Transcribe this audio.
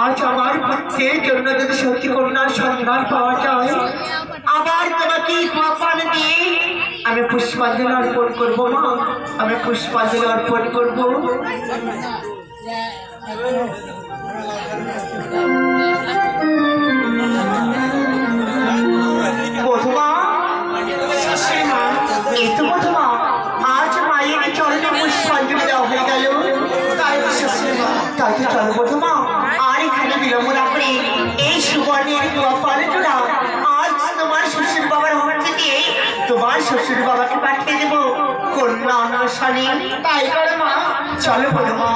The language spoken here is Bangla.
আজ আমার পুত্রের জন্য যদি সত্যি কন্যার সন্ধান পাওয়া যায়, আবার তোমাকে কপাল দিয়ে আমি পুষ্পাঞ্জলি অর্পণ করবো মা, আমি পুষ্পাঞ্জলি অর্পণ করবো। বধূমা, এই তো বধূমা, আজ মায়ের চরণে পুষ্পাঞ্জলি দেওয়া হয়ে গেল। তাই তো চলো বধূমা, আর এখানে বিলম্ব না করে এই সুবর্ণের কপালে জোড়া আজ তোমার শ্বশুর বাবার হাতে দিয়ে তোমার শ্বশুর বাবাকে পাঠিয়ে দেবো কন্যা অন্বেষণে। তাই করে মা, চলো বধূমা।